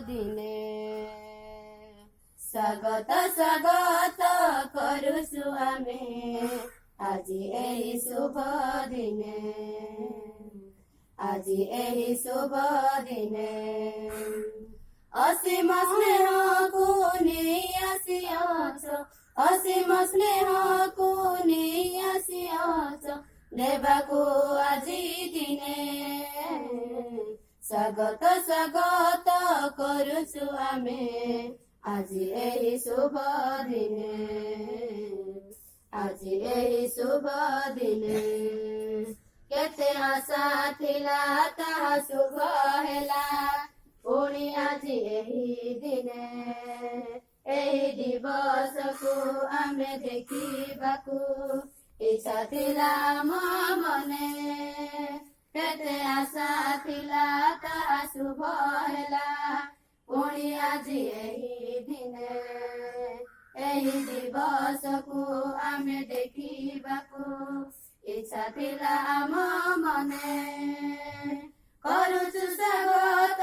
ଦିନେ ସ୍ୱାଗତ କରୁଛୁ ଆମେ ଆଜି ଏହି ଶୁଭ ଦିନେ ଆଜି ଏହି ଶୁଭ ଦିନେ ଅସୀମ ସ୍ନେହକୁ ନେଇ ଆସିଅଛ ଅସୀମ ସ୍ନେହକୁ ନେଇ ଆସିଅଛ ଦେବାକୁ ଆଜି ଦିନେ ସ୍ୱାଗତ କରୁଛୁ ଆମେ ଆଜି ଏହି ଶୁଭ ଦିନେ ଆଜି ଏହି ଶୁଭ ଦିନେ କେତେ ଆଶା ଥିଲା ତାହା ଶୁଭ ହେଲା ପୁଣି ଆଜି ଏହି ଦିନେ ଏହି ଦିବସକୁ ଆମେ ଦେଖିବାକୁ ଇଚ୍ଛା ଥିଲା ମୋ ମନେ କେତେ ଆଶା ଥିଲା ତାହା ଶୁଭ ହେଲା ପୁଣି ଆଜି ଏହି ଦିନେ ଏହି ଦିବସକୁ ଆମେ ଦେଖିବାକୁ ଇଚ୍ଛା ଥିଲା ଆମ ମନେ କରୁଛୁ ସ୍ୱାଗତ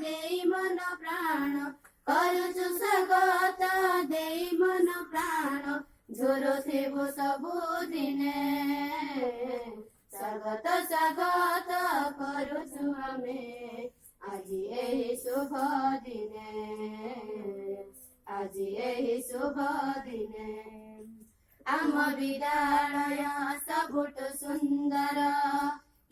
ଦେଇ ମନ ପ୍ରାଣ କରୁଛୁ ସ୍ୱାଗତ ଦେଇ ମନ ପ୍ରାଣ ଝୁରୁଥିବୁ ସବୁଦିନେ ସ୍ୱାଗତ କରୁଛୁ ଆମେ ଆଜି ଏହି ଶୁଭ ଦିନେ ଆଜି ଏହି ଶୁଭ ଦିନେ ଆମ ବିଦ୍ୟାଳୟ ସବୁଠୁ ସୁନ୍ଦର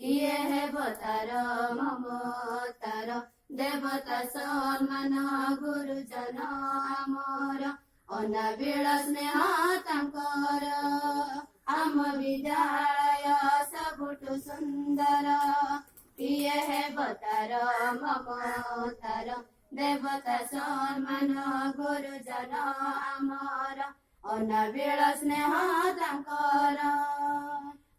କିଏ ହେବ ତାର ମମତାର ଦେବତା ସମ୍ମାନ ଗୁରୁଜନ ଆମର ଅନାବିଳ ସ୍ନେହ ତାଙ୍କର ଆମ ବିଦ୍ୟାଳୟ ସବୁଠୁ ସୁନ୍ଦର କିଏ ହେବ ତାର ମମତାର ଦେବତା ସମ୍ମାନ ଗୁରୁଜନ ଆମର ଅନାବିଳ ସ୍ନେହ ତାଙ୍କର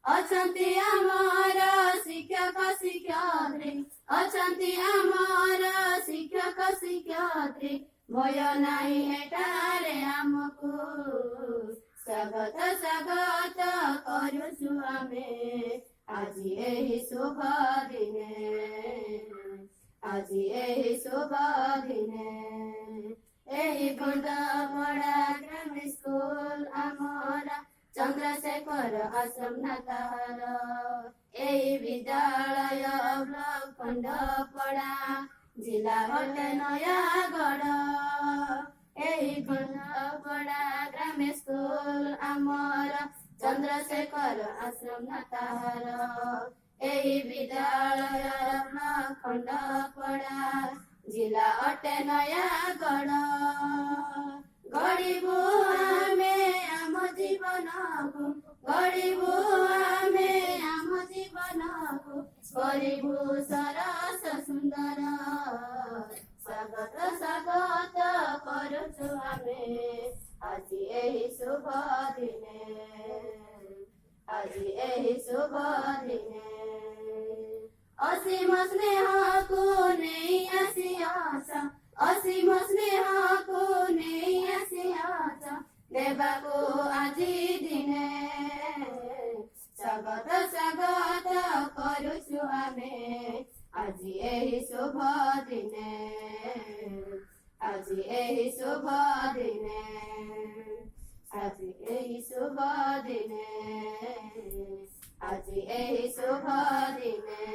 ଅଛନ୍ତି ଆମର ଶିକ୍ଷକ ଶିକ୍ଷୟତ୍ରୀ ଅଛନ୍ତି ଆମର ଶିକ୍ଷକ ଶିକ୍ଷୟତ୍ରୀ ଭୟ ନାହିଁ ଏଠାରେ ଆମକୁ ସ୍ୱାଗତ କରୁଛୁ ଆମେ ଆଜି ଏହି ଶୁଭ ଦିନେ ଆଜି ଏହି ଶୁଭ ଦିନେ ଏହି ବନ୍ଦପଡ଼ା ଗ୍ରାମୀଣ ସ୍କୁଲ ଆମର ଚନ୍ଦ୍ରଶେଖର ଆଶ୍ରମ ନାତାର ଏହି ବିଦ୍ୟାଳୟ ବ୍ଲକ ଖଣ୍ଡପଡ଼ା ଜିଲ୍ଲା ଅଟେ ନୟାଗଡ଼ ଏହି ଖଣ୍ଡପଡ଼ା ଗ୍ରାମୀଣ ସ୍କୁଲ ଆମର ଚନ୍ଦ୍ରଶେଖର ଆଶ୍ରମ ନାତାର ଏହି ବିଦ୍ୟାଳୟ ବ୍ଲକ ଖଣ୍ଡପଡ଼ା ଜିଲ୍ଲା ଅଟେ ନୟାଗଡ଼ ଗଢ଼ିବୁ ଆମେ ଆମ ଜୀବନକୁ ଗଢ଼ିବୁ ଆମେ ଆମ ଜୀବନକୁ କରିବୁ ସରସ ସୁନ୍ଦର ସ୍ୱାଗତ କରୁଛୁ ଆମେ ଆଜି ଏହି ଶୁଭ ଦିନେ ଆଜି ଏହି ଶୁଭ ଦିନେ ଅସୀମ ସ୍ନେହକୁ ନେଇ ଆସିଅଛ ଅସୀମ ସ୍ନେହକୁ ନେଇ ଆସିଅଛ ଦେବାକୁ ଆଜି ଦିନେ ସ୍ୱାଗତ କରୁଛୁ ଆମେ ଆଜି ଏହି ଶୁଭ ଦିନେ ଆଜି ଏହି ଶୁଭ ଦିନେ ଆଜି ଏହି ଶୁଭ ଦିନେ ଆଜି ଏହି ଶୁଭ ଦିନେ